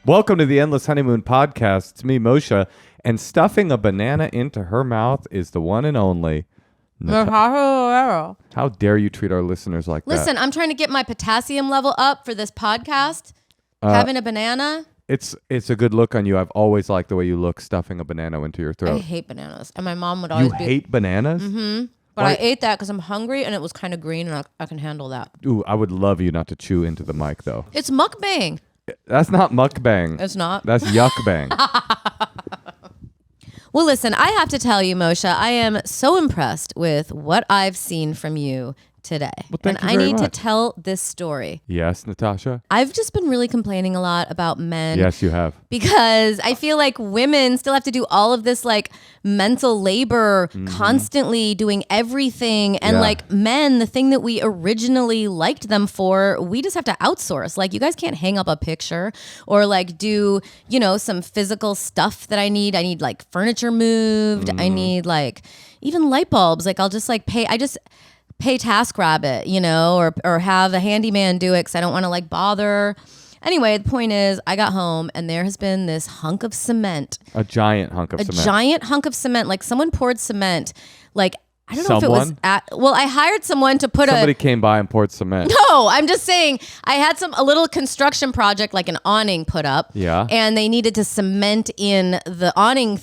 Welcome to the Endless Honeymoon Podcast. It's me, Moshe, and stuffing a banana into her mouth is the one and only Natasha. How dare you treat our listeners like that? Listen, I'm trying to get my potassium level up for this podcast. Having a banana. It's a good look on you. I've always liked the way you look stuffing a banana into your I throat. hate bananas. And my mom would always hate bananas? Mm-hmm. But Why? I ate that because I'm hungry and it was kind of green and I can handle that. Ooh, I would love you not to chew into the mic, though. It's mukbang. That's not mukbang. It's not. That's yuckbang. Well, listen, I have to tell you, Moshe, I am so impressed with what I've seen from you today. Well, thank you I very need to much. tell this story. Yes, Natasha? I've just been really complaining a lot about men. Yes, you have. Because I feel like women still have to do all of this like mental labor, constantly doing everything. And like men, the thing that we originally liked them for, we just have to outsource. Like you guys can't hang up a picture or like do, you know, some physical stuff that I need. I need like furniture moved. I need like even light bulbs. Like I'll just like pay TaskRabbit, you know, or have a handyman do it because I don't want to like bother. Anyway, the point is I got home and there has been this hunk of cement. A giant hunk of cement. A giant hunk of cement. Like someone poured cement. Like, I don't know if it Someone? was I hired someone to put Somebody came by and poured cement. No, I'm just saying I had a little construction project, like an awning put up. Yeah. And they needed to cement in the awning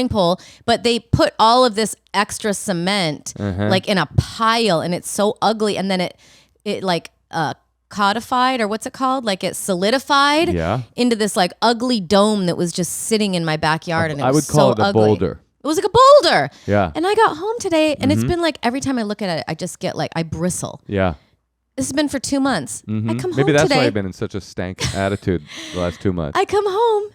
pole, but they put all of this extra cement like in a pile and it's so ugly. And then it like codified, or what's it called? Like it solidified into this like ugly dome that was just sitting in my backyard. And it was I would call so it a ugly. boulder. It was like a boulder. Yeah. And I got home today and it's been like every time I look at it, I just get like, I bristle. Yeah. This has been for 2 months. I come home Maybe that's today. why I've been in such a stank attitude the last 2 months. I come home.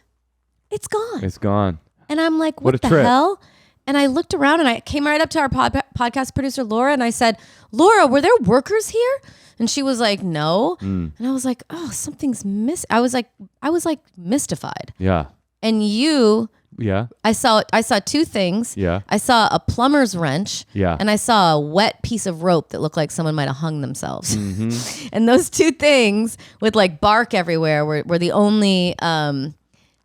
It's gone. It's gone. And I'm like, What what a the trip. hell? And I looked around and I came right up to our podcast producer, Laura, and I said, Laura, were there workers here? And she was like, no. And I was like, oh, something's missing. I was like mystified. Yeah. And you... Yeah. I saw two things. Yeah. I saw a plumber's wrench. Yeah. And I saw a wet piece of rope that looked like someone might have hung themselves. And those two things with like bark everywhere were the only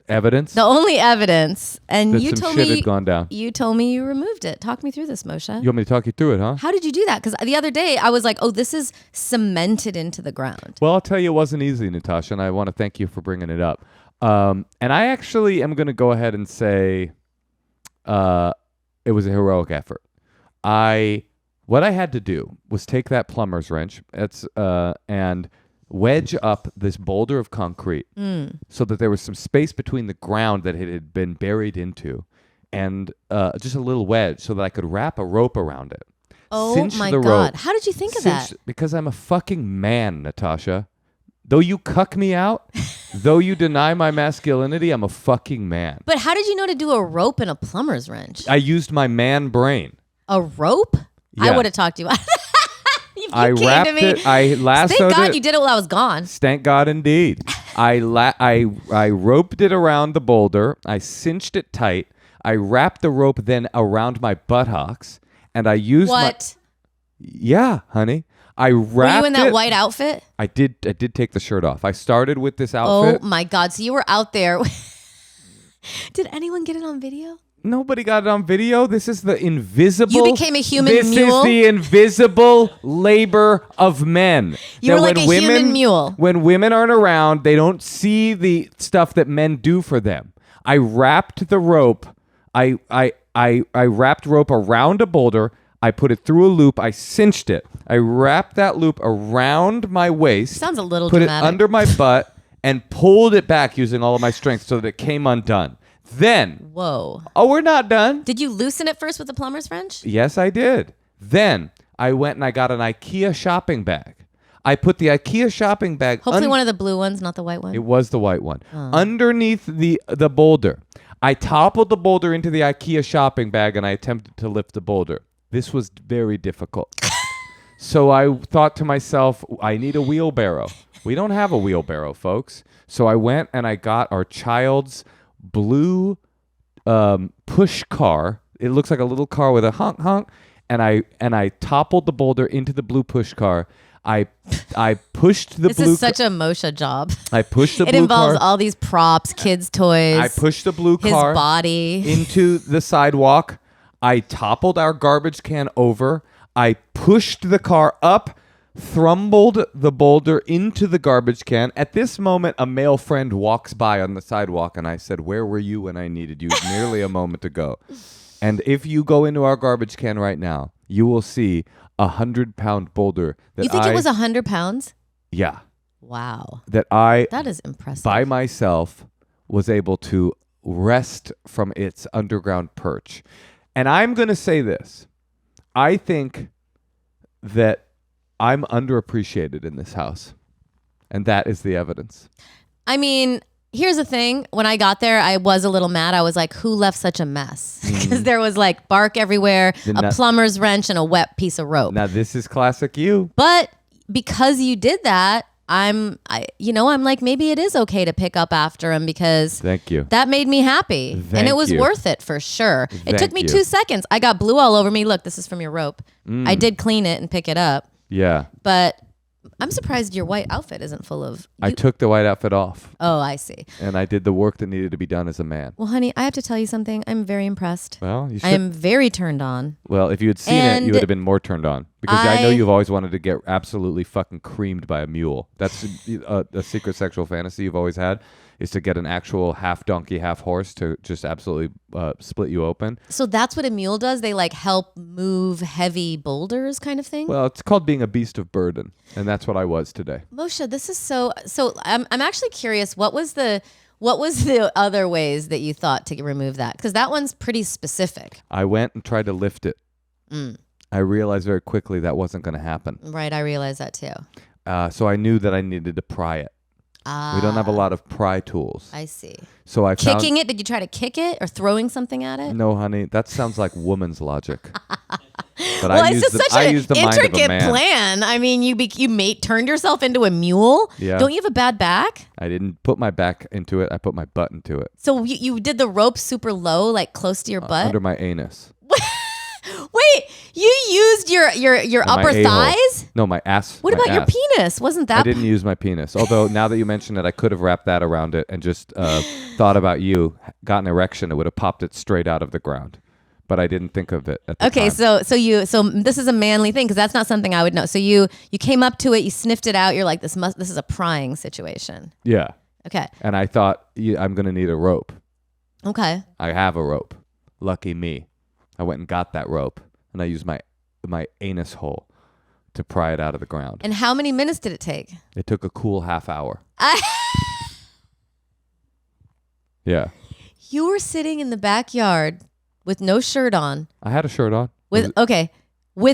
Evidence? evidence. And that you some told shit me had gone down. you told me you removed it. Talk me through this, Moshe. You want me to talk you through it, huh? How did you do that? Because the other day I was like, oh, this is cemented into the ground. Well, I'll tell you, it wasn't easy, Natasha, and I want to thank you for bringing it up. And I actually am going to go ahead and say it was a heroic effort. What I had to do was take that plumber's wrench and wedge up this boulder of concrete so that there was some space between the ground that it had been buried into and just a little wedge so that I could wrap a rope around it. Oh Cinch my the God. rope. How did you think of that? Because I'm a fucking man, Natasha. Though you cuck me out, though you deny my masculinity, I'm a fucking man. But how did you know to do a rope and a plumber's wrench? I used my man brain. A rope? Yeah. I would have talked to you. You I came wrapped to me. it. I lassoed Thank God it. you did it while I was gone. Thank God indeed. I roped it around the boulder. I cinched it tight. I wrapped the rope then around my buttocks, and I used What? Yeah, honey. I wrapped Were you in that it- white outfit? I did take the shirt off. I started with this Oh outfit. my God. So you were out there. Did anyone get it on video? Nobody got it on video. This is the invisible. You became a human This mule? is the invisible labor of men. You were That like when a human mule. When women aren't around, they don't see the stuff that men do for them. I wrapped the rope. I wrapped rope around a boulder. I put it through a loop. I cinched it. I wrapped that loop around my waist. Sounds a little put dramatic. it under my butt and pulled it back using all of my strength so that it came undone. Then, Whoa. oh, we're not done. Did you loosen it first with the plumber's wrench? Yes, I did. Then I went and I got an IKEA shopping bag. I put the IKEA shopping bag. Hopefully one of the blue ones, not the white one. It was the white one. Underneath the boulder. I toppled the boulder into the IKEA shopping bag and I attempted to lift the boulder. This was very difficult. So I thought to myself, I need a wheelbarrow. We don't have a wheelbarrow, folks. So I went and I got our child's blue push car. It looks like a little car with a honk honk. And I toppled the boulder into the blue push car. I pushed the This blue is such a Moshe job. I pushed the It blue involves car. all these props, kids' toys. I pushed the blue his car body into the sidewalk. I toppled our garbage can over. I pushed the car up, thrumbled the boulder into the garbage can. At this moment, a male friend walks by on the sidewalk, and I said, "Where were you when I needed you?" Nearly a moment ago. And if you go into our garbage can right now, you will see 100-pound boulder. That You think it was 100 pounds? Yeah. Wow. That I, That is impressive. by myself, was able to wrest from its underground perch. And I'm going to say this. I think that I'm underappreciated in this house. And that is the evidence. I mean, here's the thing. When I got there, I was a little mad. I was like, who left such a mess? Because there was like bark everywhere, a plumber's wrench, and a wet piece of rope. Now, this is classic you. But because you did that, I'm like, maybe it is okay to pick up after him because Thank you. that made me happy. And Thank it was you. worth it for sure. It took Thank me you. 2 seconds. I got blue all over me. Look, this is from your rope. I did clean it and pick it up. Yeah. But I'm surprised your white outfit isn't full of... I took the white outfit off. Oh, I see. And I did the work that needed to be done as a man. Well, honey, I have to tell you something. I'm very impressed. Well, you should. I am very turned on. Well, if you had seen it, And you would have been more turned on. Because I know you've always wanted to get absolutely fucking creamed by a mule. That's a secret sexual fantasy you've always had, is to get an actual half donkey, half horse to just absolutely split you open. So that's what a mule does? They like help move heavy boulders kind of thing? Well, it's called being a beast of burden. And that's what I was today. Moshe, this is so I'm actually curious, what was the other ways that you thought to remove that? Because that one's pretty specific. I went and tried to lift it. I realized very quickly that wasn't going to happen. Right, I realized that too. So I knew that I needed to pry it. We don't have a lot of pry tools. I see. So I found... Kicking it? Did you try to kick it or throwing something at it? No, honey, that sounds like woman's logic. But Well, it's just such an mind of a intricate man. plan. I mean, you turned yourself into a mule. Yeah. Don't you have a bad back? I didn't put my back into it. I put my butt into it. So you did the rope super low, like close to your butt? Under my anus. Wait, you used your No, my upper a-hole. thighs? No, my ass. What my about your ass. penis? Wasn't that? I didn't use my penis. Although now that you mention it, I could have wrapped that around it and just thought about you, got an erection, it would have popped it straight out of the ground. But I didn't think of it at the Okay, time. so this is a manly thing because that's not something I would know. So you came up to it, you sniffed it out. You're like, this is a prying situation. Yeah. Okay. And I thought, I'm going to need a rope. Okay. I have a rope. Lucky me. I went and got that rope, and I used my anus hole to pry it out of the ground. And how many minutes did it take? It took a cool half hour. Yeah. You were sitting in the backyard with no shirt on. I had a shirt on. With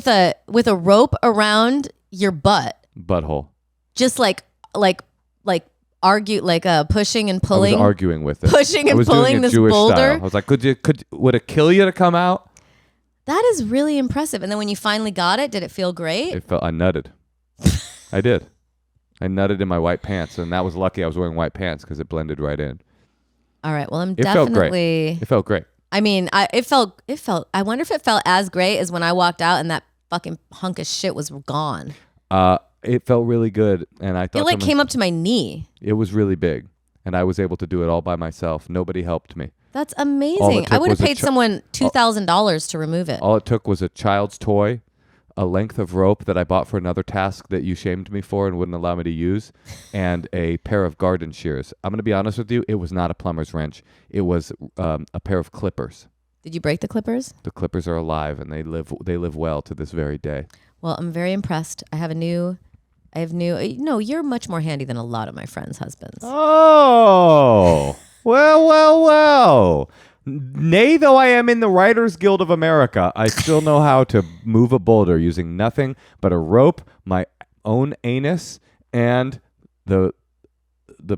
a rope around your butt. Butthole. Just like argue pushing and I pulling. was arguing with it. Pushing I and was pulling doing it this Jewish boulder. Style. I was like, would it kill you to come out? That is really impressive. And then when you finally got it, did it feel great? I nutted. I did. I nutted in my white pants, and that was lucky I was wearing white pants because it blended right in. All right. Well, It felt great. It felt great. I mean, it felt. I wonder if it felt as great as when I walked out and that fucking hunk of shit was gone. It felt really good, and I thought It came up to my knee. It was really big, and I was able to do it all by myself. Nobody helped me. That's amazing. I would have paid someone $2,000 to remove it. All it took was a child's toy, a length of rope that I bought for another task that you shamed me for and wouldn't allow me to use, and a pair of garden shears. I'm going to be honest with you. It was not a plumber's wrench. It was a pair of clippers. Did you break the clippers? The clippers are alive, and they live well to this very day. Well, I'm very impressed. You're much more handy than a lot of my friends' husbands. Oh, well. Nay, though I am in the Writers Guild of America, I still know how to move a boulder using nothing but a rope, my own anus, and the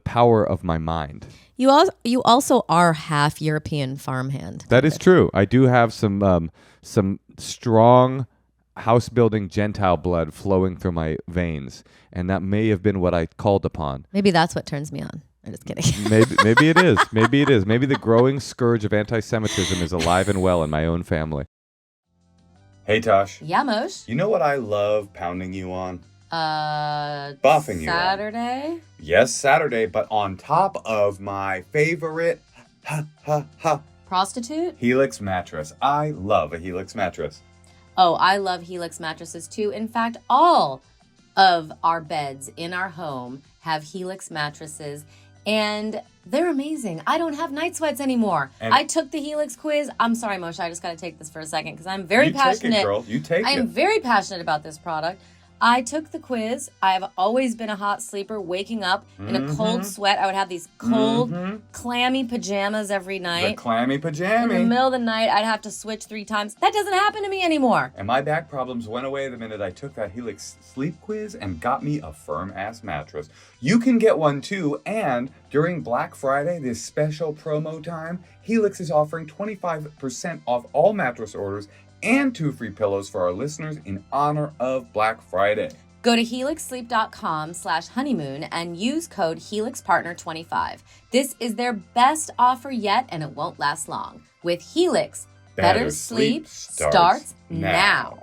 power of my mind. You also are half European farmhand. That is true. I do have some strong house building Gentile blood flowing through my veins, and that may have been what I called upon. Maybe that's what turns me on. I'm just kidding. Maybe it is. Maybe it is. Maybe the growing scourge of anti-Semitism is alive and well in my own family. Hey, Tosh. Yeah, Moshe. You know what I love pounding you on? Buffing you on. Saturday? Yes, Saturday, but on top of my favorite Prostitute? Helix mattress. I love a Helix mattress. Oh, I love Helix mattresses too. In fact, all of our beds in our home have Helix mattresses, and they're amazing. I don't have night sweats anymore. And I took the Helix quiz. I'm sorry, Moshe, I just got to take this for a second because I'm very passionate. Take it, girl. You take it. I am very passionate about this product. I took the quiz. I've always been a hot sleeper, waking up in a cold sweat. I would have these cold, clammy pajamas every night. The clammy In pajama. the middle of the night, I'd have to switch 3 times. That doesn't happen to me anymore. And my back problems went away the minute I took that Helix sleep quiz and got me a firm-ass mattress. You can get one too, and during Black Friday, this special promo time, Helix is offering 25% off all mattress orders and 2 free pillows for our listeners in honor of Black Friday. Go to helixsleep.com/honeymoon and use code HelixPartner25. This is their best offer yet, and it won't last long. With Helix, better sleep starts now.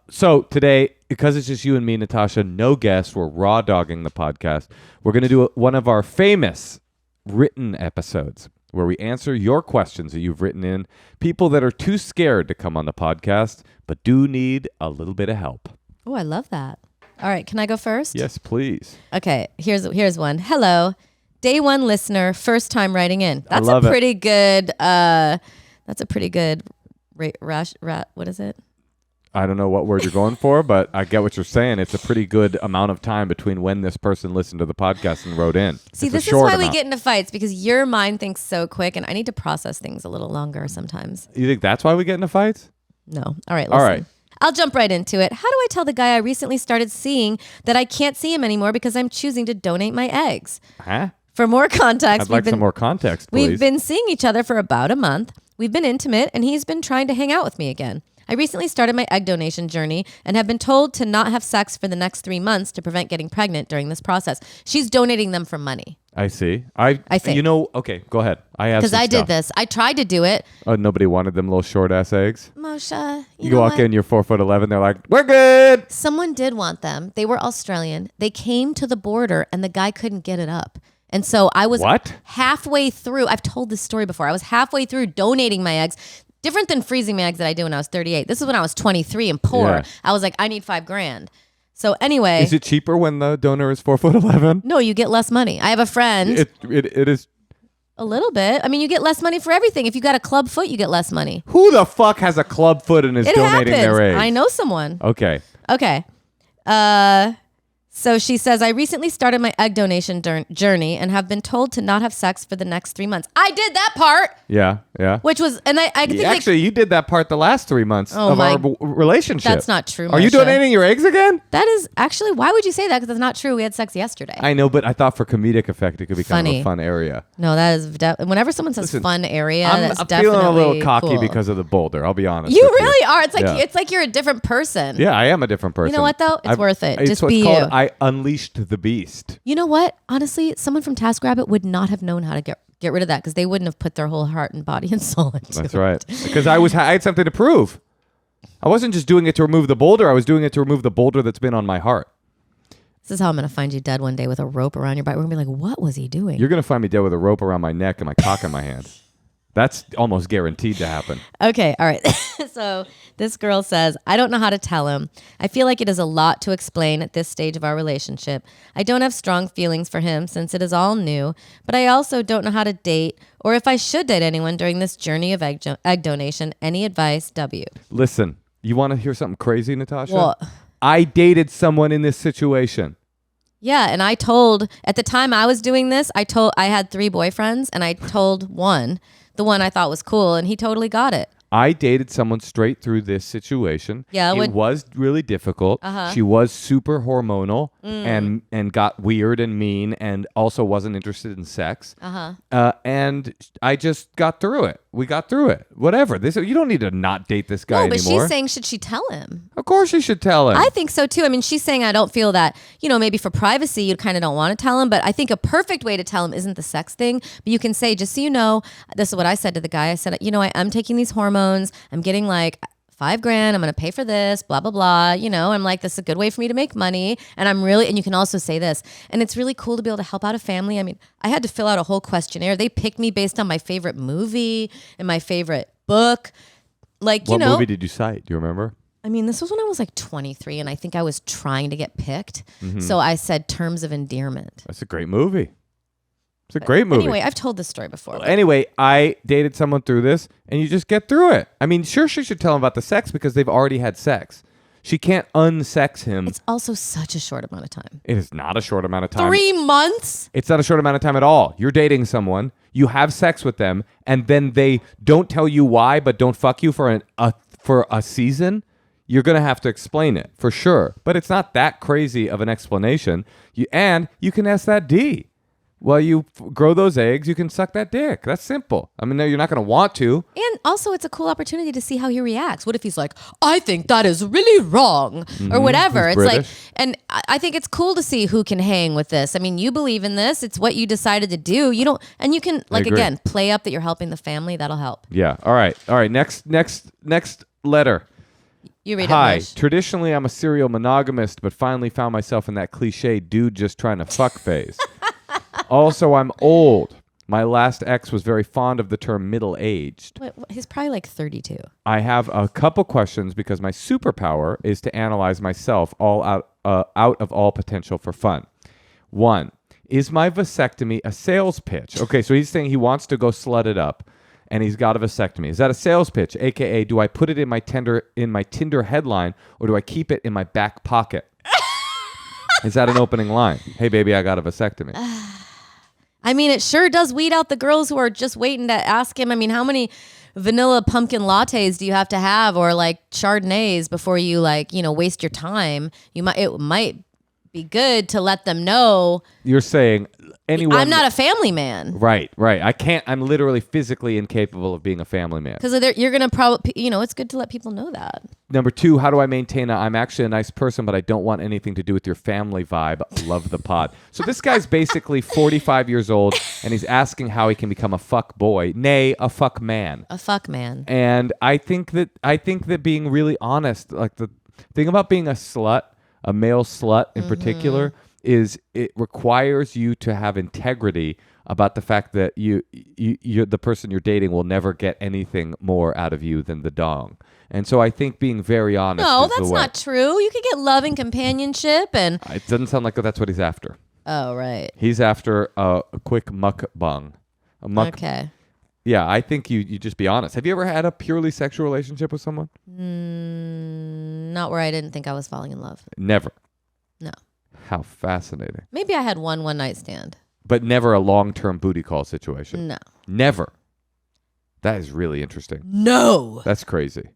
So today, because it's just you and me, Natasha, no guests, we're raw dogging the podcast. We're going to do one of our famous written episodes where we answer your questions that you've written in. People that are too scared to come on the podcast, but do need a little bit of help. Oh, I love that. All right, can I go first? Yes, please. Okay, here's one. Hello, day one listener, first time writing in. That's love a it. pretty good. That's a pretty good. What is it? I don't know what word you're going for, but I get what you're saying. It's a pretty good amount of time between when this person listened to the podcast and wrote in. See, It's a this is short why we amount. get into fights, because your mind thinks so quick, and I need to process things a little longer sometimes. You think that's why we get into fights? No. All right, listen. All right. I'll jump right into it. How do I tell the guy I recently started seeing that I can't see him anymore because I'm choosing to donate my eggs? Huh? For more context, I'd like some more context, please. we've been seeing each other for about a month. We've been intimate, and he's been trying to hang out with me again. I recently started my egg donation journey and have been told to not have sex for the next 3 months to prevent getting pregnant during this process. She's donating them for money. I see. I think. You know, okay, go ahead. I have Because some I did stuff. this. I tried to do it. Oh, nobody wanted them little short-ass eggs? Moshe, You know walk what? in, you're 4'11", they're like, we're good! Someone did want them. They were Australian. They came to the border and the guy couldn't get it up. And so I was What? halfway through. I've told this story before. I was halfway through donating my eggs. Different than freezing my eggs that I did when I was 38. This is when I was 23 and poor. Yeah. I was like, I need $5,000. So anyway. Is it cheaper when the donor is 4'11"? No, you get less money. I have a friend. It is. A little bit. I mean, you get less money for everything. If you got a club foot, you get less money. Who the fuck has a club foot and is It donating happens. their eggs? I know someone. Okay. Okay. So she says, I recently started my egg donation journey and have been told to not have sex for the next 3 months. I did that part, Yeah. which was, and I think Actually, you did that part the last 3 months Oh of my- our relationship. that's not true, Are you Moshe. donating your eggs again? that is actually, why would you say that? Because that's not true. We had sex yesterday. I know, but I thought for comedic effect, it could be kind of Funny. a fun area. No, that is, whenever someone says Listen, fun area, I'm that's feeling definitely a little cocky cool. because of the boulder. I'll be honest. You with really are. It's like, Yeah. it's like you're a different person. Yeah, I am a different person. know what, though? It's worth it. It's Just what's be called you. I unleashed the beast. You know what? Honestly, someone from TaskRabbit would not have known how to get rid of that because they wouldn't have put their whole heart and body and soul into That's it. right. Because I had something to prove. I wasn't just doing it to remove the boulder. I was doing it to remove the boulder that's been on my heart. This is how I'm going to find you dead one day with a rope around your body. We're going to be like, what was he doing? You're going to find me dead with a rope around my neck and my cock in my hand. That's almost guaranteed to happen. Okay, all right. So this girl says, I don't know how to tell him. I feel like it is a lot to explain at this stage of our relationship. I don't have strong feelings for him since it is all new, but I also don't know how to date or if I should date anyone during this journey of egg donation. Any advice? W. Listen, you want to hear something crazy, Natasha? Well, I dated someone in this situation. yeah, and I told, at the time I was doing this, I had 3 boyfriends, and I told one, the one I thought was cool, and he totally got it. I dated someone straight through this situation. Yeah, it was really difficult. She was super hormonal and got weird and mean, and also wasn't interested in sex. And I just got through it. We got through it. Whatever. You don't need to not date this guy No, but anymore. she's saying, should she tell him? Of course, you should tell him. I think so too. I mean, she's saying I don't feel that, maybe for privacy, you kind of don't want to tell him. But I think a perfect way to tell him isn't the sex thing. But you can say, just so you know, this is what I said to the guy. I said, I am taking these hormones. I'm getting like $5,000. I'm going to pay for this, blah, blah, blah. You know, I'm like, this is a good way for me to make money. And and you can also say this, and it's really cool to be able to help out a family. I mean, I had to fill out a whole questionnaire. They picked me based on my favorite movie and my favorite book. Like, What movie did you cite? Do you remember? I mean, this was when I was like 23, and I think I was trying to get picked. So I said Terms of Endearment. That's a great movie. It's a great movie. Anyway, I've told this story before. Anyway, I dated someone through this, and you just get through it. I mean, sure, she should tell him about the sex because they've already had sex. She can't unsex him. It's also such a short amount of time. It is not a short amount of time. 3 months? It's not a short amount of time at all. You're dating someone, you have sex with them, and then they don't tell you why, but don't fuck you for a season. You're going to have to explain it for sure. But it's not that crazy of an explanation. You can ask that D. While you grow those eggs, you can suck that dick. That's simple. I mean, no, you're not going to want to. And also, it's a cool opportunity to see how he reacts. What if he's like, I think that is really wrong, or whatever. He's It's British. like, and I think it's cool to see who can hang with this. I mean, you believe in this. It's what you decided to do. You don't, and you can, like, agree. again, play up that you're helping the family. That'll help. Yeah. All right. Next letter. You read Hi. it, Moshe. Traditionally, I'm a serial monogamist, but finally found myself in that cliche dude just trying to fuck phase. Also, I'm old. My last ex was very fond of the term middle-aged. Wait, he's probably like 32. I have a couple questions because my superpower is to analyze myself all out of all potential for fun. 1, is my vasectomy a sales pitch? Okay, so he's saying he wants to go slut it up, and he's got a vasectomy. Is that a sales pitch? AKA, do I put it in my Tinder headline, or do I keep it in my back pocket? Is that an opening line? Hey, baby, I got a vasectomy. I mean, it sure does weed out the girls who are just waiting to ask him. I mean, how many vanilla pumpkin lattes do you have to have, or like Chardonnays before you waste your time? It might be good to let them know. You're saying anyone... I'm not a family man. Right. I can't... I'm literally physically incapable of being a family man. Because you're going to probably... it's good to let people know that. Number 2, how do I maintain I'm actually a nice person, but I don't want anything to do with your family vibe. Love the pod. So this guy's basically 45 years old, and he's asking how he can become a fuck boy, nay, a fuck man. A fuck man. And I think that being really honest, like the thing about being a slut, a male slut in particular, is it requires you to have integrity about the fact that you're the person you're dating will never get anything more out of you than the dong. And so I think being very honest No, is the that's way. not true. You could get love and companionship and... It doesn't sound like that's what he's after. Oh, right. He's after a quick mukbang. Okay. Yeah, I think you just be honest. Have you ever had a purely sexual relationship with someone? Not where I didn't think I was falling in love. Never. No. How fascinating. Maybe I had one night stand. But never a long-term booty call situation. No. Never. That is really interesting. No. That's crazy.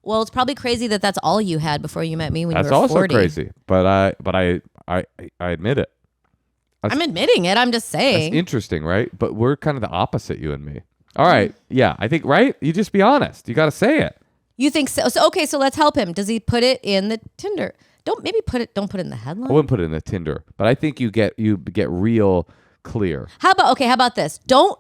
Well, it's probably crazy that that's all you had before you met me when That's you were also 40. crazy. But I admit it. I'm admitting it. I'm just saying. That's interesting, right? But we're kind of the opposite, you and me. All right. Yeah, I think, right? You just be honest. You got to say it. You think so? Okay, so let's help him. Does he put it in the Tinder? Don't put it in the headline. I wouldn't put it in the Tinder, but I think you get real clear. How about this? Don't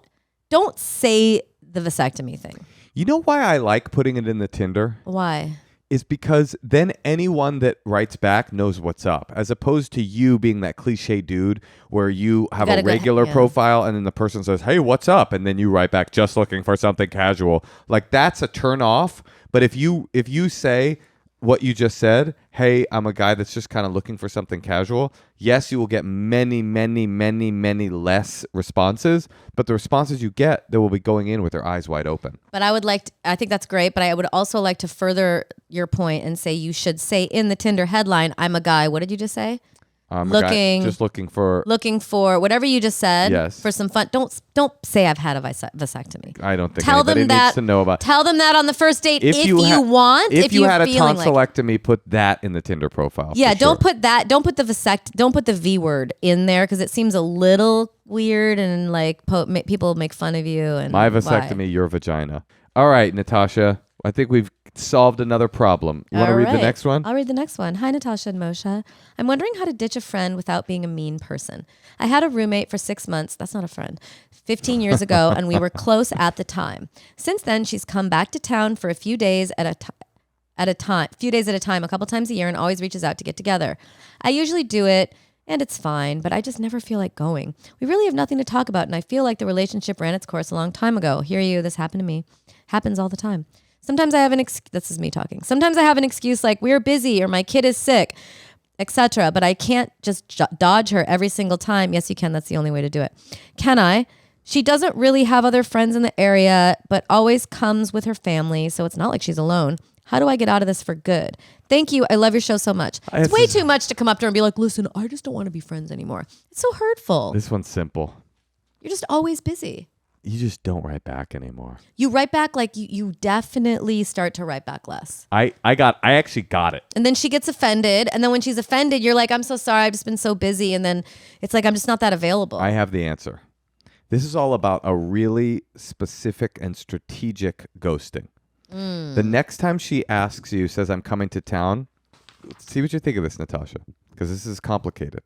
say the vasectomy thing. You know why I like putting it in the Tinder? Why? Is because then anyone that writes back knows what's up, as opposed to you being that cliche dude where you have a regular profile and then the person says, hey, what's up? And then you write back just looking for something casual. Like, that's a turn off. But if you say what you just said, hey, I'm a guy that's just kind of looking for something casual, yes, you will get many, many, many, many less responses, but the responses you get, they will be going in with their eyes wide open. But I think that's great, but I would also like to further your point and say you should say in the Tinder headline, I'm a guy. What did you just say? I'm a guy just looking for whatever you just said. Yes. For some fun. Don't say I've had a vasectomy. I don't think anybody needs to know about. Tell them that on the first date if you want. If you had a tonsillectomy, put that in the Tinder profile. Yeah, don't put that. Don't put the V word in there because it seems a little weird and like people make fun of you. And my vasectomy, your vagina. All right, Natasha. I think we've solved another problem. You want to read the next one? I'll read the next one. Hi, Natasha and Moshe. I'm wondering how to ditch a friend without being a mean person. I had a roommate for 6 months. That's not a friend. 15 years ago, and we were close at the time. Since then, she's come back to town for a few days at a time. at a time, a few days at a time, a couple times a year, and always reaches out to get together. I usually do it and it's fine, but I just never feel like going. We really have nothing to talk about, and I feel like the relationship ran its course a long time ago. Hear you, this happened to me. Happens all the time. Sometimes I have this is me talking. Sometimes I have an excuse like we're busy or my kid is sick, etc. But I can't just dodge her every single time. Yes, you can. That's the only way to do it. Can I? She doesn't really have other friends in the area, but always comes with her family, so it's not like she's alone. How do I get out of this for good? Thank you. I love your show so much. It's way too much to come up to her and be like, listen, I just don't want to be friends anymore. It's so hurtful. This one's simple. You're just always busy. You just don't write back anymore. You write back like you definitely start to write back less. I actually got it. And then she gets offended. And then when she's offended, you're like, I'm so sorry. I've just been so busy. And then it's like, I'm just not that available. I have the answer. This is all about a really specific and strategic ghosting. The next time she asks you, says, I'm coming to town, see what you think of this, Natasha, because this is complicated.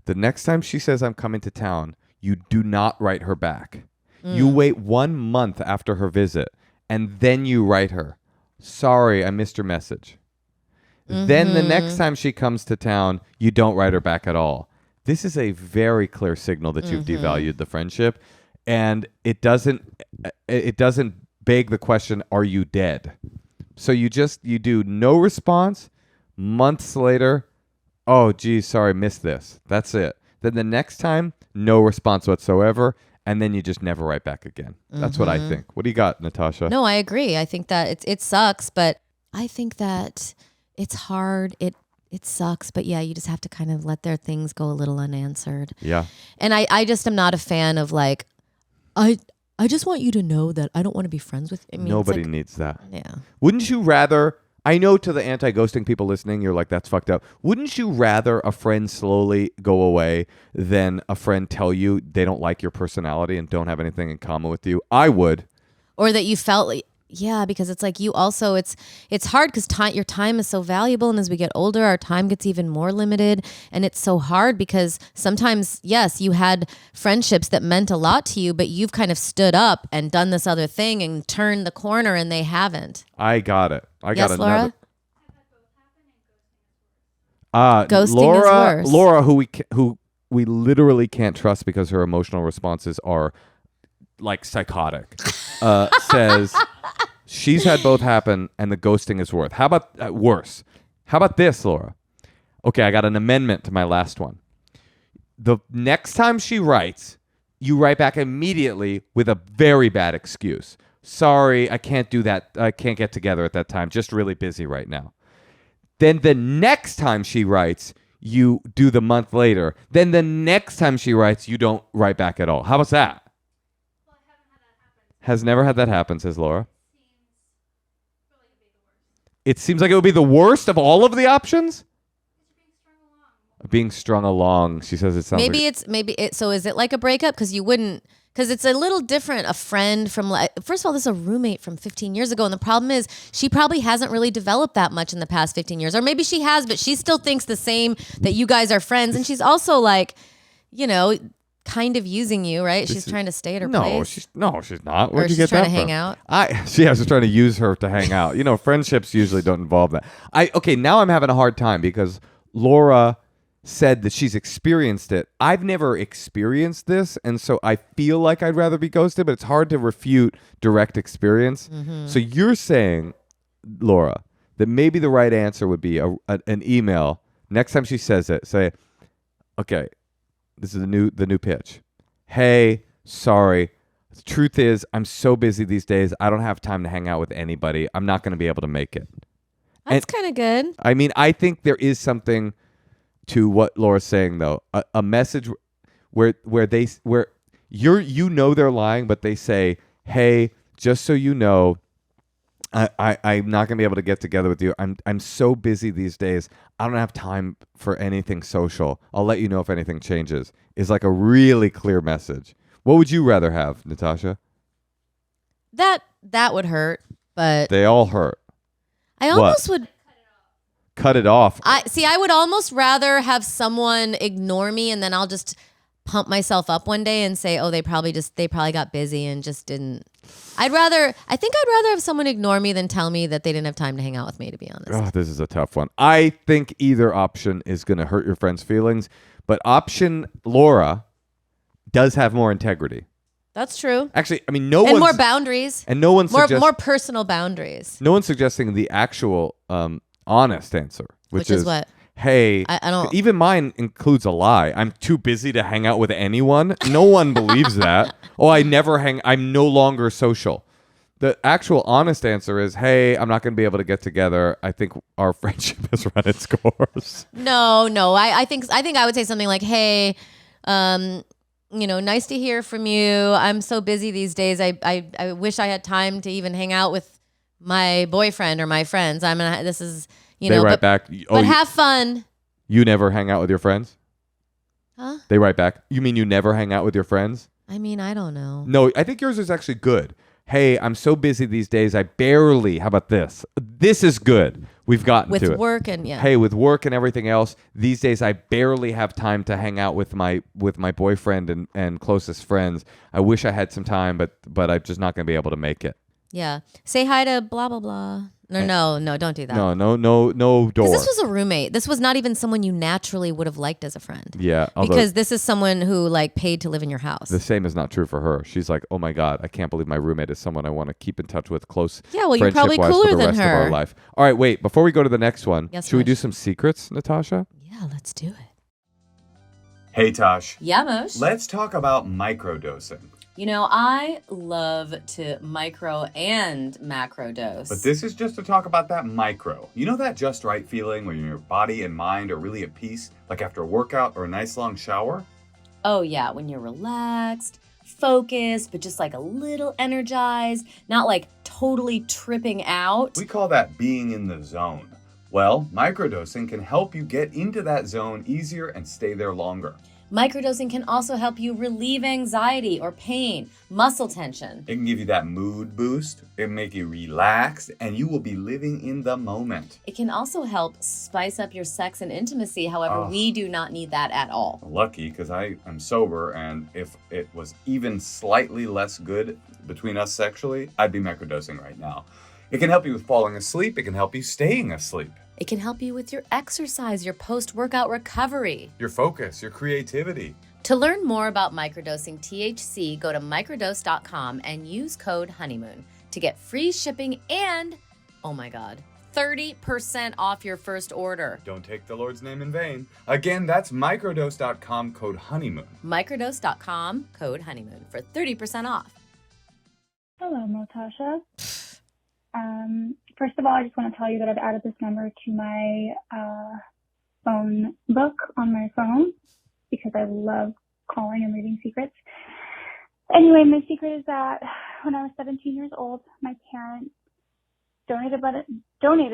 The next time she says, I'm coming to town, you do not write her back. You wait 1 month after her visit, and then you write her, sorry, I missed your message. Then the next time she comes to town, you don't write her back at all. This is a very clear signal that you've devalued the friendship, and it doesn't beg the question, are you dead? So you do no response. Months later, oh, geez, sorry, missed this. That's it. Then the next time, no response whatsoever. And then you just never write back again. That's what I think. What do you got, Natasha? No, I agree. I think that it sucks, but I think that it's hard. It sucks, but yeah, you just have to kind of let their things go a little unanswered. Yeah. And I just am not a fan of like, I just want you to know that I don't want to be friends with you. I mean, nobody needs that. Yeah. Wouldn't you rather, I know to the anti-ghosting people listening, you're like, that's fucked up. Wouldn't you rather a friend slowly go away than a friend tell you they don't like your personality and don't have anything in common with you? I would. Or that you felt like, yeah, because it's like you also, it's hard because your time is so valuable. And as we get older, our time gets even more limited. And it's so hard because sometimes, yes, you had friendships that meant a lot to you, but you've kind of stood up and done this other thing and turned the corner and they haven't. I got it. Yes, Laura? Ghosting is worse. Laura, who we literally can't trust because her emotional responses are like psychotic, says she's had both happen and the ghosting is worse. How about worse? How about this, Laura? Okay, I got an amendment to my last one. The next time she writes, you write back immediately with a very bad excuse. Sorry, I can't do that. I can't get together at that time. Just really busy right now. Then the next time she writes, you do the month later. Then the next time she writes, you don't write back at all. How about that? Well, I haven't had that happen. Has never had that happen, says Laura. It seems like it would be the worst of all of the options? Being strung along. She says it sounds So is it like a breakup? Because you wouldn't, because it's a little different. A friend from, first of all, this is a roommate from 15 years ago. And the problem is she probably hasn't really developed that much in the past 15 years. Or maybe she has, but she still thinks the same, that you guys are friends. And she's also like, kind of using you, right? She's trying to stay at her place. She's not. Or Where'd you she's get trying that to from? hang out. I was trying to use her to hang out. Friendships usually don't involve that. Now I'm having a hard time because Laura said that she's experienced it. I've never experienced this, and so I feel like I'd rather be ghosted, but it's hard to refute direct experience. So you're saying, Laura, that maybe the right answer would be an email. Next time she says it, say, okay, this is the new pitch. Hey, sorry. The truth is, I'm so busy these days. I don't have time to hang out with anybody. I'm not going to be able to make it. That's kind of good. I mean, I think there is something to what Laura's saying, though. A message where they're lying, but they say, hey, just so you know, I'm not gonna be able to get together with you. I'm so busy these days. I don't have time for anything social. I'll let you know if anything changes. Is like a really clear message. What would you rather have, Natasha? That would hurt, but They all hurt. I almost would Cut it off. I would almost rather have someone ignore me and then I'll just pump myself up one day and say, oh, they probably got busy and just didn't. I think I'd rather have someone ignore me than tell me that they didn't have time to hang out with me, to be honest. Oh, this is a tough one. I think either option is going to hurt your friend's feelings, but option Laura does have more integrity. That's true. Actually, I mean, and more boundaries. And no one's more personal boundaries. No one's suggesting the actual honest answer, which is what? Hey, I don't. Even mine includes a lie. I'm too busy to hang out with anyone. No one believes that. Oh, I'm no longer social. The actual honest answer is, hey, I'm not going to be able to get together. I think our friendship has run its course. No. I think I would say something like, hey, nice to hear from you. I'm so busy these days. I wish I had time to even hang out with my boyfriend or my friends. They write back. But have fun. You never hang out with your friends? Huh? They write back. You mean you never hang out with your friends? I mean, I don't know. No, I think yours is actually good. Hey, I'm so busy these days. How about this? This is good. We've gotten to it. With work and yeah. Hey, with work and everything else, these days I barely have time to hang out with my boyfriend and closest friends. I wish I had some time, but I'm just not going to be able to make it. Yeah. Say hi to blah, blah, blah. No, don't do that. No door. Because this was a roommate. This was not even someone you naturally would have liked as a friend. Yeah. Because this is someone who paid to live in your house. The same is not true for her. She's like, oh my God, I can't believe my roommate is someone I want to keep in touch with close. Yeah, well, you're probably cooler for the than rest her. Of our life. All right, wait. Before we go to the next one, yes, should we do some secrets, Natasha? Yeah, let's do it. Hey, Tosh. Yeah, Moshe. Let's talk about microdosing. I love to micro and macro dose. But this is just to talk about that micro. You know that just right feeling when your body and mind are really at peace, like after a workout or a nice long shower? Oh yeah, when you're relaxed, focused, but just a little energized, not totally tripping out. We call that being in the zone. Well, microdosing can help you get into that zone easier and stay there longer. Microdosing can also help you relieve anxiety or pain, muscle tension. It can give you that mood boost, it can make you relax, and you will be living in the moment. It can also help spice up your sex and intimacy, however, we do not need that at all. Lucky, because I am sober, and if it was even slightly less good between us sexually, I'd be microdosing right now. It can help you with falling asleep, it can help you staying asleep. It can help you with your exercise, your post-workout recovery. Your focus, your creativity. To learn more about microdosing THC, go to microdose.com and use code HONEYMOON to get free shipping and, oh my God, 30% off your first order. Don't take the Lord's name in vain. Again, that's microdose.com, code HONEYMOON. Microdose.com, code HONEYMOON for 30% off. Hello, Natasha. First of all, I just want to tell you that I've added this number to my phone book on my phone because I love calling and reading secrets. Anyway, my secret is that when I was 17 years old, my parents donated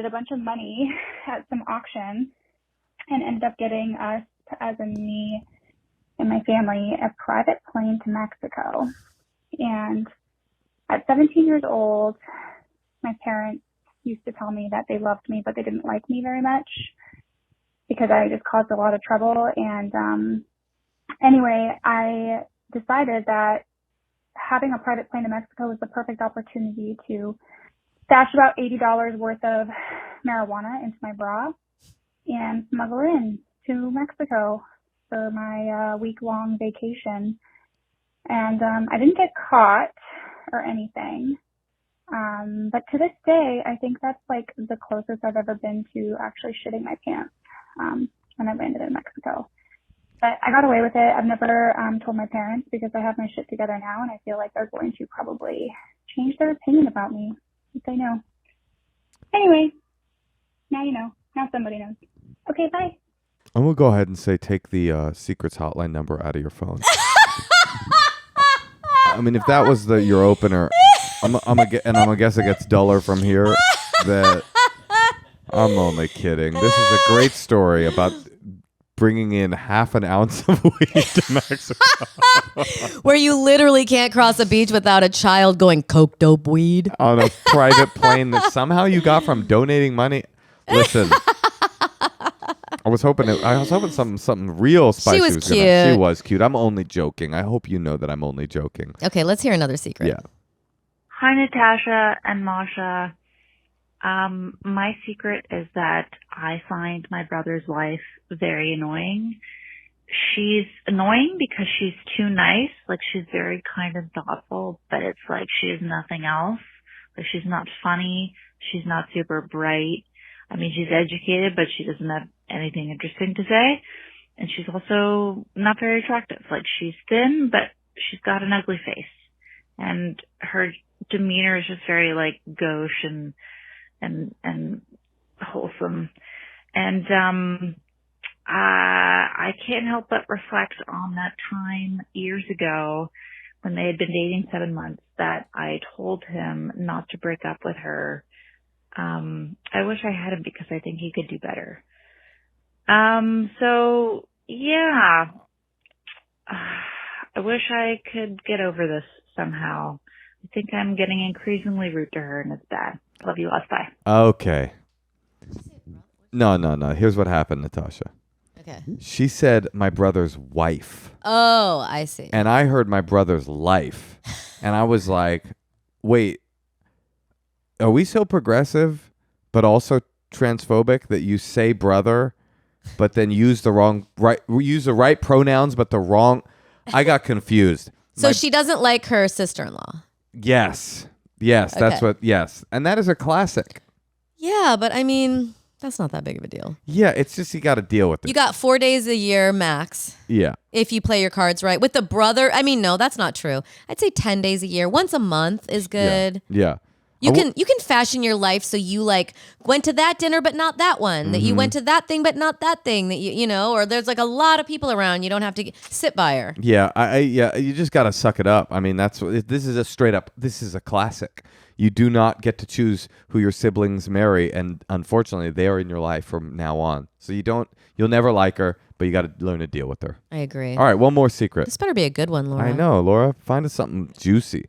a bunch of money at some auction and ended up getting us, as in me and my family, a private plane to Mexico. And at 17 years old, my parents used to tell me that they loved me, but they didn't like me very much because I just caused a lot of trouble. And anyway, I decided that having a private plane to Mexico was the perfect opportunity to stash about $80 worth of marijuana into my bra and smuggle in to Mexico for my week-long vacation. And I didn't get caught or anything. But to this day, I think that's the closest I've ever been to actually shitting my pants when I landed in Mexico. But I got away with it. I've never told my parents because I have my shit together now, and I feel like they're going to probably change their opinion about me if they know. Anyway, now you know. Now somebody knows. Okay, bye. I'm going to go ahead and say take the Secrets Hotline number out of your phone. I mean, if that was your opener... I'm gonna guess it gets duller from here. That I'm only kidding. This is a great story about bringing in half an ounce of weed to Mexico, where you literally can't cross a beach without a child going coke dope weed on a private plane that somehow you got from donating money. Listen, I was hoping something real spicy. was She cute. was cute. I'm only joking. I hope you know that I'm only joking. Okay, let's hear another secret. Yeah. Hi, Natasha and Moshe. My secret is that I find my brother's wife very annoying. She's annoying because she's too nice. Like, she's very kind and thoughtful, but it's like she is nothing else. Like, she's not funny. She's not super bright. I mean, she's educated, but she doesn't have anything interesting to say. And she's also not very attractive. Like, she's thin, but she's got an ugly face. And her demeanor is just very, like, gauche and wholesome. And I can't help but reflect on that time years ago when they had been dating 7 months that I told him not to break up with her. I wish I had him because I think he could do better. So yeah, I wish I could get over this somehow. I think I'm getting increasingly rude to her, and it's bad. Love you lots. Bye. Okay. No. Here's what happened, Natasha. Okay. She said my brother's wife. Oh, I see. And I heard my brother's life. And I was like, wait, are we so progressive but also transphobic that you say brother but then use the right pronouns but the wrong? I got confused. So she doesn't like her sister-in-law. Yes, that's Okay. what. Yes, and that is a classic. Yeah, but I mean, that's not that big of a deal. Yeah, it's just you got to deal with it. You got 4 days a year max. Yeah. If you play your cards right. With the brother, I mean, no, that's not true. I'd say 10 days a year. Once a month is good. Yeah. You can fashion your life so you like went to that dinner but not that one. That you went to that thing but not that thing. That you know, or there's like a lot of people around. You don't have to sit by her. Yeah, you just got to suck it up. I mean, this is a classic. You do not get to choose who your siblings marry, and unfortunately, they are in your life from now on. So you'll never like her, but you got to learn to deal with her. I agree. All right, one more secret. This better be a good one, Laura. I know, Laura. Find us something juicy.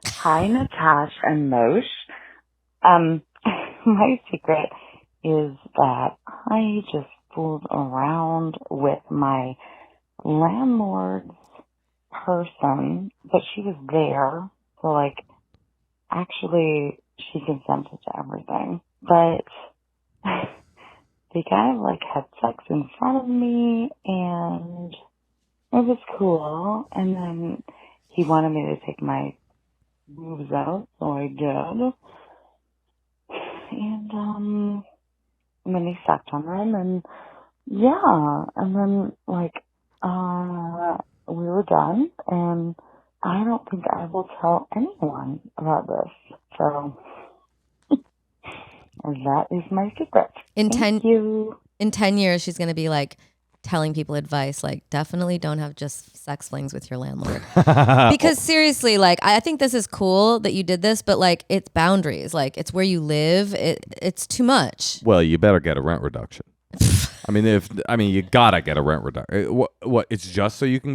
Hi, Natasha and Moshe. My secret is that I just fooled around with my landlord's person, but she was there. So, like, actually, she consented to everything. But they kind of, like, had sex in front of me, and it was cool. And then he wanted me to take my moves out, so I did. And then he sucked on them, and yeah, and then like we were done, and I don't think I will tell anyone about this. So that is my secret. Thank you. In 10 years, she's gonna be like telling people advice like definitely don't have just sex flings with your landlord. Because seriously, like I think this is cool that you did this, but like it's boundaries. Like it's where you live. It's too much. Well, you better get a rent reduction. I mean, you gotta get a rent reduction. What? It's just so you can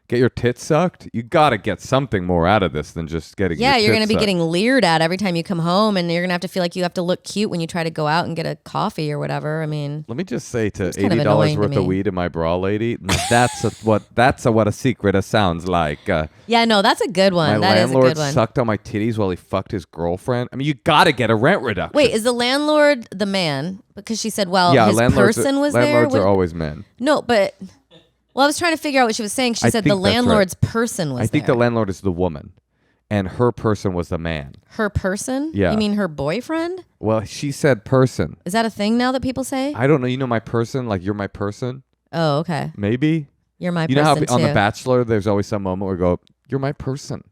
get your tits sucked? You gotta get something more out of this than just getting. Yeah, your you're gonna tits be sucked. getting leered at every time you come home, and you're gonna have to feel like you have to look cute when you try to go out and get a coffee or whatever. I mean, Let me just say to It's kind of $80 annoying to worth of me. weed in my bra, lady. That's what a secret sounds like. yeah, no, that's a good one. My That is a landlord good one. sucked on my titties while he fucked his girlfriend. I mean, you gotta get a rent reduction. Wait, is the landlord the man? Because she said, well, yeah, his landlords person was landlords there. are always men. No, but well, I was trying to figure out what she was saying. She I said think the that's right. landlord's person was I think there. the landlord is the woman, and her person was the man. Her person? Yeah. You mean her boyfriend? Well, she said person. Is that a thing now that people say? I don't know. You know my person? Like you're my person? Oh, okay. Maybe. You're my You person know how too. on The Bachelor, there's always some moment where you go, "You're my person."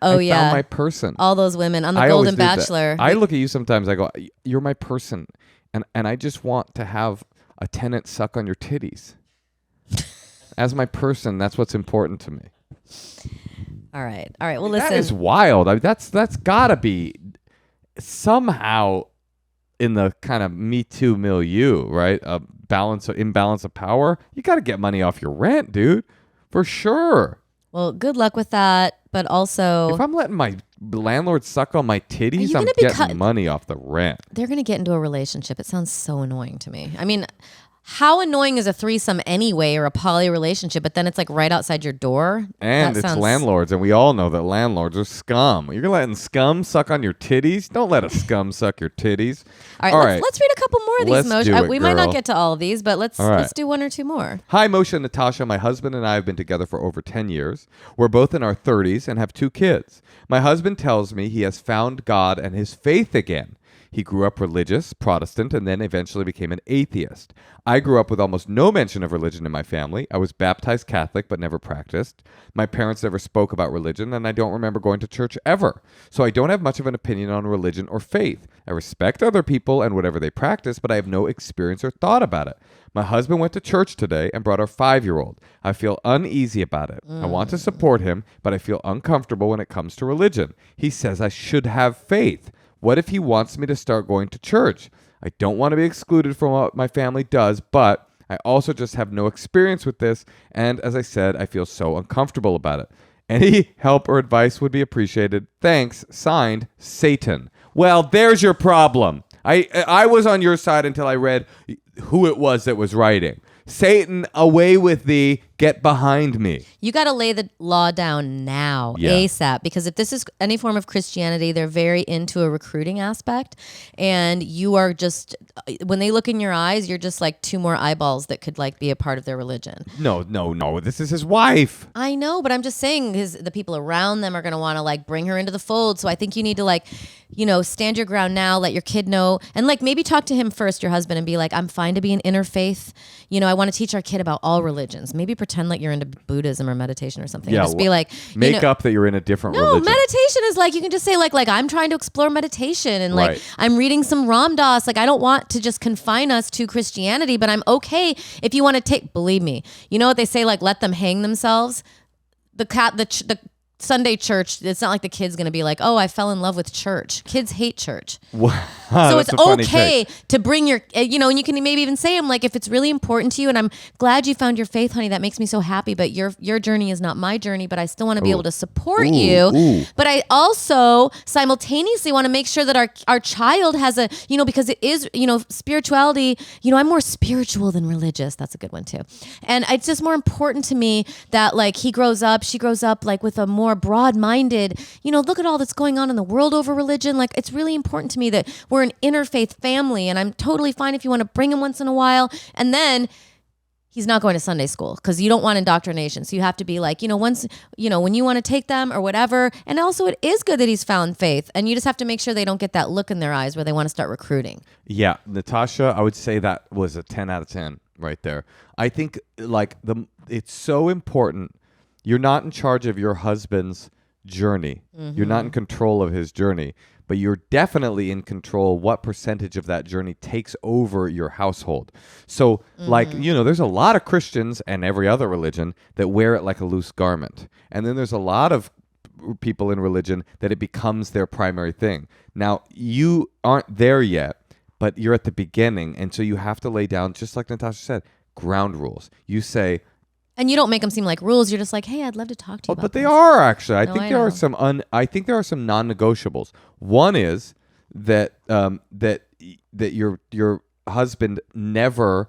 Oh, I yeah. found my person. All those women on the I always Golden do that. Bachelor. I look at you sometimes. I go, "You're my person," and I just want to have a tenant suck on your titties. As my person, that's what's important to me. All right. Well, listen. That is wild. I mean, that's gotta be somehow in the kind of Me Too milieu, right? A imbalance of power. You got to get money off your rent, dude, for sure. Well, good luck with that. But also, If I'm letting my landlords suck on my titties, you I'm gonna be getting money off the rent. They're going to get into a relationship. It sounds so annoying to me. I mean, how annoying is a threesome anyway, or a poly relationship? But then it's like right outside your door. And it's landlords, and we all know that landlords are scum. You're letting scum suck on your titties? Don't let a scum suck your titties. All right, let's read a couple more of these, Let's Moshe. do it, We might not girl. get to all of these, but let's do one or two more. Hi, Moshe and Natasha. My husband and I have been together for over 10 years. We're both in our 30s and have 2 kids. My husband tells me he has found God and his faith again. He grew up religious, Protestant, and then eventually became an atheist. I grew up with almost no mention of religion in my family. I was baptized Catholic, but never practiced. My parents never spoke about religion, and I don't remember going to church ever. So I don't have much of an opinion on religion or faith. I respect other people and whatever they practice, but I have no experience or thought about it. My husband went to church today and brought our 5-year-old. I feel uneasy about it. I want to support him, but I feel uncomfortable when it comes to religion. He says I should have faith. What if he wants me to start going to church? I don't want to be excluded from what my family does, but I also just have no experience with this. And as I said, I feel so uncomfortable about it. Any help or advice would be appreciated. Thanks. Signed, Satan. Well, there's your problem. I was on your side until I read who it was that was writing. Satan, away with thee, get behind me. You got to lay the law down now, ASAP, because if this is any form of Christianity, they're very into a recruiting aspect. And you are just, when they look in your eyes, you're just like 2 more eyeballs that could like be a part of their religion. No. This is his wife. I know, but I'm just saying the people around them are going to want to like bring her into the fold. So I think you need to like, stand your ground now, let your kid know, and like maybe talk to him first, your husband, and be like, I'm fine to be an interfaith. I want to teach our kid about all religions. Maybe pretend like you're into Buddhism or meditation or something. Yeah, just be like, make up that you're in a different no, religion. meditation is like, you can just say like I'm trying to explore meditation and like Right. I'm reading some Ram Dass. Like I don't want to just confine us to Christianity, but I'm okay if you want to believe me. You know what they say, like let them hang themselves. The Sunday church, it's not like the kid's going to be like, oh, I fell in love with church. Kids hate church. So it's okay to bring your, and you can maybe even say, like, if it's really important to you, and I'm glad you found your faith, honey, that makes me so happy, but your journey is not my journey, but I still want to be able to support you. But I also simultaneously want to make sure that our child has a, because it is, spirituality, I'm more spiritual than religious. That's a good one too. And it's just more important to me that like she grows up like with a more broad-minded, look at all that's going on in the world over religion. Like it's really important to me that we're an interfaith family, and I'm totally fine if you want to bring him once in a while. And then he's not going to Sunday school because you don't want indoctrination. So you have to be like, once, when you want to take them or whatever. And also it is good that he's found faith, and you just have to make sure they don't get that look in their eyes where they want to start recruiting. Yeah, Natasha, I would say that was a 10 out of 10 right there. I think like it's so important. You're not in charge of your husband's journey. Mm-hmm. You're not in control of his journey, but you're definitely in control what percentage of that journey takes over your household. So like, there's a lot of Christians and every other religion that wear it like a loose garment. And then there's a lot of people in religion that it becomes their primary thing. Now, you aren't there yet, but you're at the beginning. And so you have to lay down, just like Natasha said, ground rules. You say, and you don't make them seem like rules. You're just like, hey, I'd love to talk to you about but they this. are actually. I No, think I there know. are some I think there are some non-negotiables. One is that that your husband never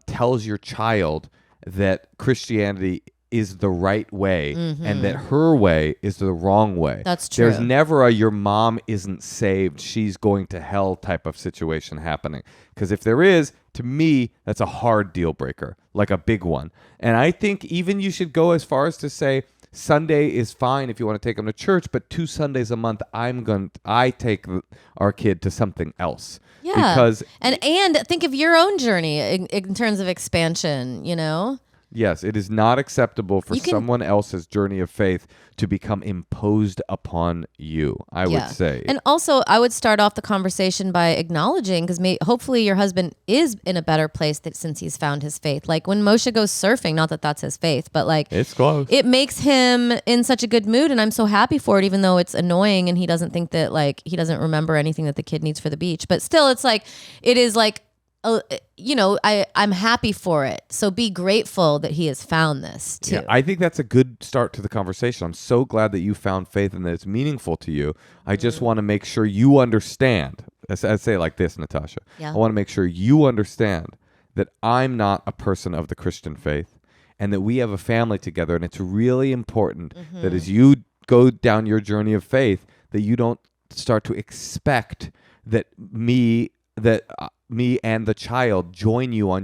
tells your child that Christianity is the right way and that her way is the wrong way. That's true. There's never a your mom isn't saved, she's going to hell type of situation happening. Because if there is, to me, that's a hard deal breaker, like a big one. And I think even you should go as far as to say Sunday is fine if you want to take them to church, but 2 Sundays a month, I take our kid to something else. Yeah. Because and think of your own journey in terms of expansion, yes, it is not acceptable for someone else's journey of faith to become imposed upon you, I would say. And also, I would start off the conversation by acknowledging, because hopefully your husband is in a better place since he's found his faith. Like when Moshe goes surfing, not that that's his faith, but like it's close. It makes him in such a good mood, and I'm so happy for it, even though it's annoying and he doesn't think that like he doesn't remember anything that the kid needs for the beach. But still, it's like it is like I'm happy for it. So be grateful that he has found this too. Yeah, I think that's a good start to the conversation. I'm so glad that you found faith and that it's meaningful to you. I just want to make sure you understand. I say it like this, Natasha. Yeah. I want to make sure you understand that I'm not a person of the Christian faith and that we have a family together. And it's really important that as you go down your journey of faith, that you don't start to expect that me and the child join you on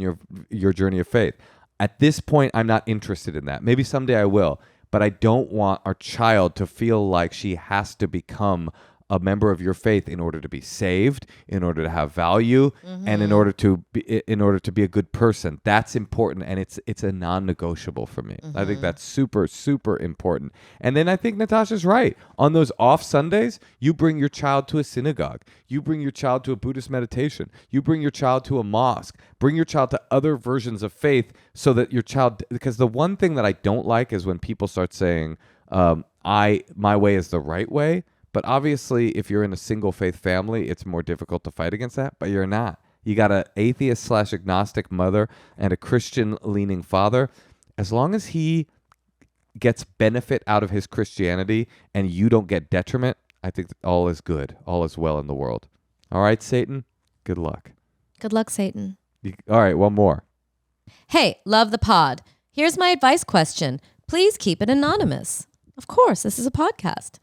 your journey of faith. At this point, I'm not interested in that. Maybe someday I will, but I don't want our child to feel like she has to become a member of your faith in order to be saved, in order to have value, and in order to be a good person. That's important, and it's a non-negotiable for me. I think that's super, super important. And then I think Natasha's right. On those off Sundays, you bring your child to a synagogue. You bring your child to a Buddhist meditation. You bring your child to a mosque. Bring your child to other versions of faith so that your child, because the one thing that I don't like is when people start saying, my way is the right way. But obviously, if you're in a single faith family, it's more difficult to fight against that. But you're not. You got an atheist/agnostic mother and a Christian-leaning father. As long as he gets benefit out of his Christianity and you don't get detriment, I think that all is good. All is well in the world. All right, Satan? Good luck. Good luck, Satan. All right, one more. Hey, love the pod. Here's my advice question. Please keep it anonymous. Of course, this is a podcast.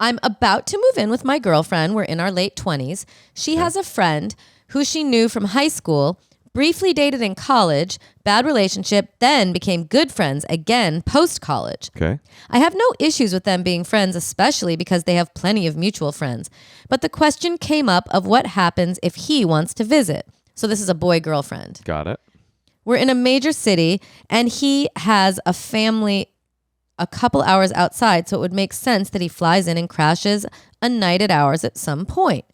I'm about to move in with my girlfriend. We're in our late 20s. She has a friend who she knew from high school, briefly dated in college, bad relationship, then became good friends again post-college. Okay. I have no issues with them being friends, especially because they have plenty of mutual friends. But the question came up of what happens if he wants to visit. So this is a boy-girlfriend. Got it. We're in a major city, and he has a family a couple hours outside, so it would make sense that he flies in and crashes a night at ours at some point.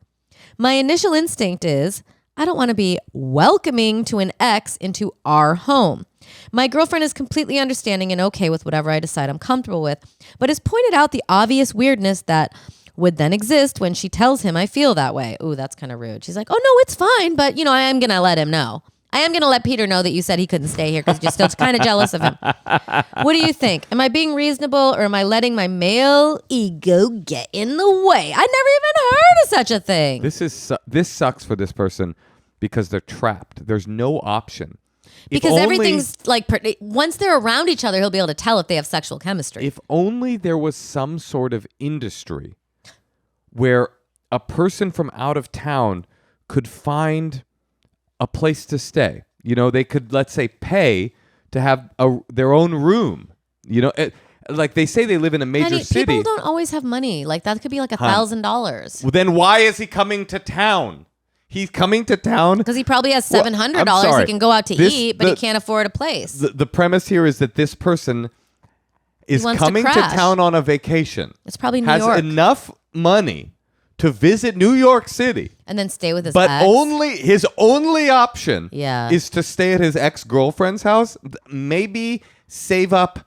My initial instinct is, I don't want to be welcoming to an ex into our home. My girlfriend is completely understanding and okay with whatever I decide I'm comfortable with, but has pointed out the obvious weirdness that would then exist when she tells him I feel that way. Ooh, that's kind of rude. She's like, oh no, it's fine, but I am going to let him know. I am going to let Peter know that you said he couldn't stay here because you're still kind of jealous of him. What do you think? Am I being reasonable or am I letting my male ego get in the way? I never even heard of such a thing. This sucks for this person because they're trapped. There's no option. Because everything's like, once they're around each other, he'll be able to tell if they have sexual chemistry. If only there was some sort of industry where a person from out of town could find a place to stay. They could, let's say, pay to have their own room. Like they say they live in a major city. People don't always have money. Like that could be like $1,000. Well, then why is he coming to town? He's coming to town because he probably has $700 he can go out to eat, but he can't afford a place. The premise here is that this person is coming to town on a vacation. It's probably New York. Has enough money to visit New York City. And then stay with his ex. But his only option is to stay at his ex-girlfriend's house. Maybe save up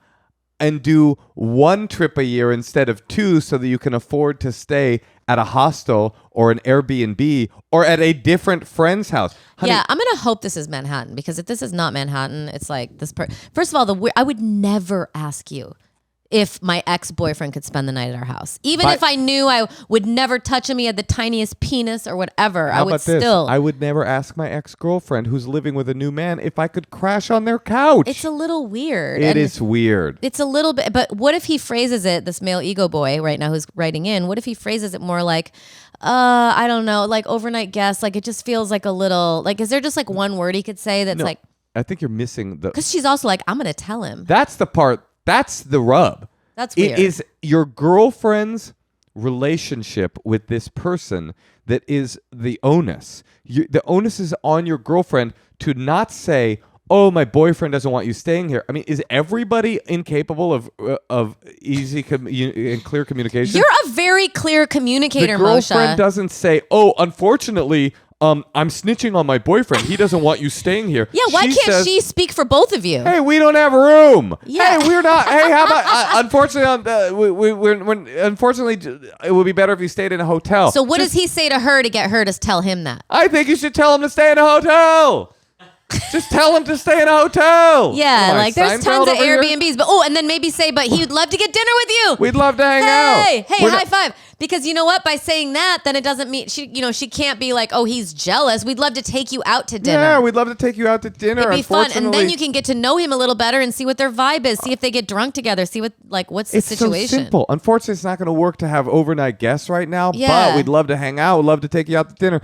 and do one trip a year instead of two so that you can afford to stay at a hostel or an Airbnb or at a different friend's house. Honey, I'm going to hope this is Manhattan, because if this is not Manhattan, it's like this. First of all, I would never ask you if my ex-boyfriend could spend the night at our house. Even if I knew I would never touch him, he had the tiniest penis or whatever, I would still. I would never ask my ex-girlfriend who's living with a new man if I could crash on their couch. It's a little weird. It is weird. It's a little bit, but what if he phrases it, this male ego boy right now who's writing in, what if he phrases it more like, I don't know, like overnight guest, like it just feels like a little, like is there just like one word he could say that's like. I think you're missing the. Because she's also like, I'm going to tell him. That's the part. That's the rub. That's weird. It is your girlfriend's relationship with this person that is the onus. The onus is on your girlfriend to not say, oh, my boyfriend doesn't want you staying here. I mean, is everybody incapable of easy and clear communication? You're a very clear communicator, Moshe. The girlfriend Moshe. doesn't say, oh, unfortunately, I'm snitching on my boyfriend. He doesn't want you staying here. Yeah, why can't she speak for both of you? Hey, we don't have room. Yeah. Hey, we're not. Hey, how about? Unfortunately, it would be better if you stayed in a hotel. So what does he say to her to get her to tell him that? I think you should tell him to stay in a hotel. Just tell him to stay in a hotel. Yeah, like there's tons of Airbnbs. Here? But and then maybe say, but he'd love to get dinner with you. We'd love to hang out. Hey, high five. Because you know what? By saying that, then it doesn't mean she can't be like, oh, he's jealous. We'd love to take you out to dinner. Yeah, we'd love to take you out to dinner. It'd be fun, and then you can get to know him a little better and see what their vibe is. See if they get drunk together. See what's the situation. It's so simple. Unfortunately, it's not going to work to have overnight guests right now. Yeah. But we'd love to hang out. We'd love to take you out to dinner.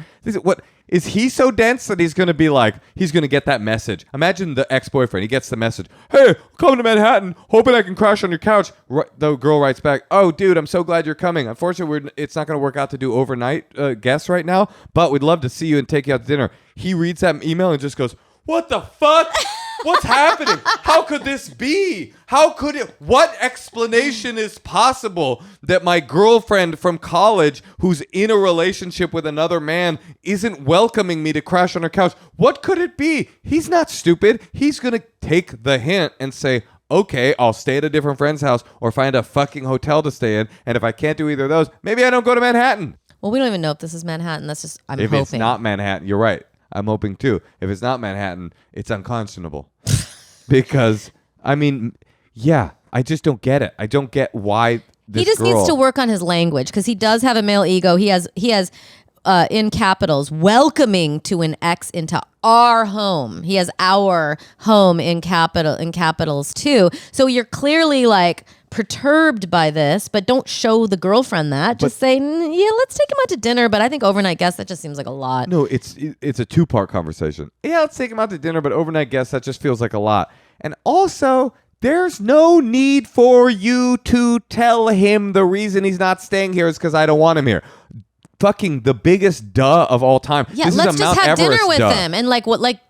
Is he so dense that he's going to be like, he's going to get that message? Imagine the ex-boyfriend. He gets the message. Hey, come to Manhattan. Hoping I can crash on your couch. The girl writes back, oh, dude, I'm so glad you're coming. Unfortunately, it's not going to work out to do overnight guests right now, but we'd love to see you and take you out to dinner. He reads that email and just goes, what the fuck? What's happening? How could this be? How could it? What explanation is possible that my girlfriend from college, who's in a relationship with another man, isn't welcoming me to crash on her couch? What could it be? He's not stupid. He's going to take the hint and say, okay, I'll stay at a different friend's house or find a fucking hotel to stay in. And if I can't do either of those, maybe I don't go to Manhattan. Well, we don't even know if this is Manhattan. That's just, I'm hoping. hoping. If it's not Manhattan, you're right. I'm hoping too. If it's not Manhattan, it's unconscionable. Because, I mean, yeah, I just don't get it. I don't get why this He just girl... needs to work on his language because he does have a male ego. He has in capitals, welcoming to an ex into our home. He has our home in capitals too. So you're clearly like perturbed by this, but don't show the girlfriend that. Just say, yeah, let's take him out to dinner. But I think overnight guests, that just seems like a lot. No, it's a two-part conversation. Yeah, let's take him out to dinner, but overnight guests, that just feels like a lot. And also, there's no need for you to tell him the reason he's not staying here is because I don't want him here. Fucking the biggest duh of all time. Yeah, this let's is a just Mount have Everest dinner with duh. them and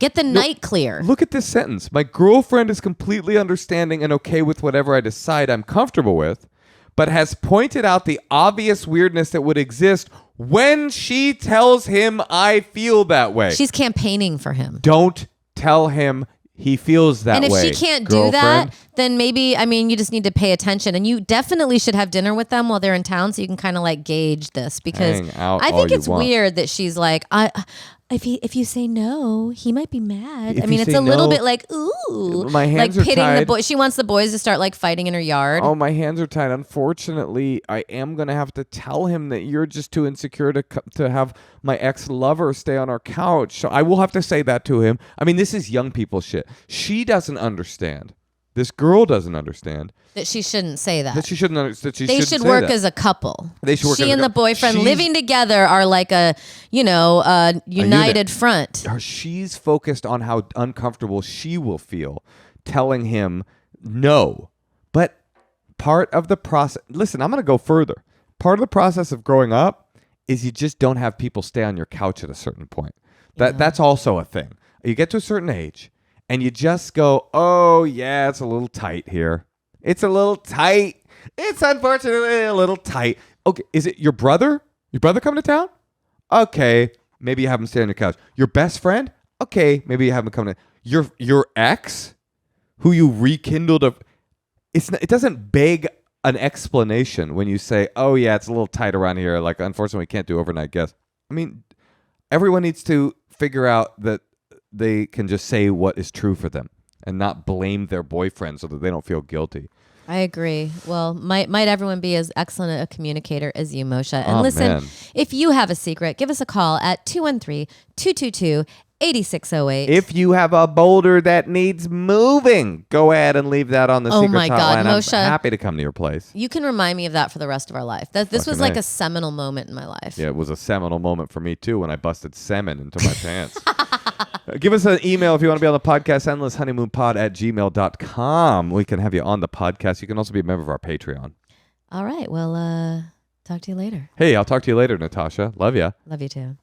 get the night clear. Look at this sentence. My girlfriend is completely understanding and okay with whatever I decide I'm comfortable with, but has pointed out the obvious weirdness that would exist when she tells him I feel that way. She's campaigning for him. Don't tell him he feels that way. And if she can't do that, then maybe, you just need to pay attention. And you definitely should have dinner with them while they're in town so you can kind of gauge this. Because I think it's weird that she's like, if you say no, he might be mad. It's a little bit like, ooh. My hands are pitting tied. the boy. She wants the boys to start fighting in her yard. Oh, my hands are tied. Unfortunately, I am going to have to tell him that you're just too insecure to have my ex-lover stay on our couch. So I will have to say that to him. This is young people shit. She doesn't understand. This girl doesn't understand. That she shouldn't say that. That she shouldn't understand. They should work as a couple. They should work She and the boyfriend living together are like a united front. She's focused on how uncomfortable she will feel telling him no. But part of the process, listen, I'm going to go further. Part of the process of growing up is you just don't have people stay on your couch at a certain point. That's also a thing. You get to a certain age and you just go, oh yeah, it's a little tight here. It's a little tight. It's unfortunately a little tight. Okay, is it your brother? Your brother coming to town? Okay, maybe you have him stay on your couch. Your best friend? Okay, maybe you have him come to. Your ex, who you rekindled it doesn't beg an explanation when you say, oh yeah, it's a little tight around here. Unfortunately, we can't do overnight guests. Everyone needs to figure out that they can just say what is true for them and not blame their boyfriend so that they don't feel guilty. I agree. Well, might everyone be as excellent a communicator as you, Moshe? And listen, man. If you have a secret, give us a call at 213-222-8608. If you have a boulder that needs moving, go ahead and leave that on the secret my hotline. God, Moshe. I'm happy to come to your place. You can remind me of that for the rest of our life. This was like a seminal moment in my life. Yeah, it was a seminal moment for me too when I busted semen into my pants. Give us an email if you want to be on the podcast, endlesshoneymoonpod@gmail.com. We can have you on the podcast. You can also be a member of our Patreon. All right. Well, talk to you later. Hey, I'll talk to you later, Natasha. Love ya. Love you too.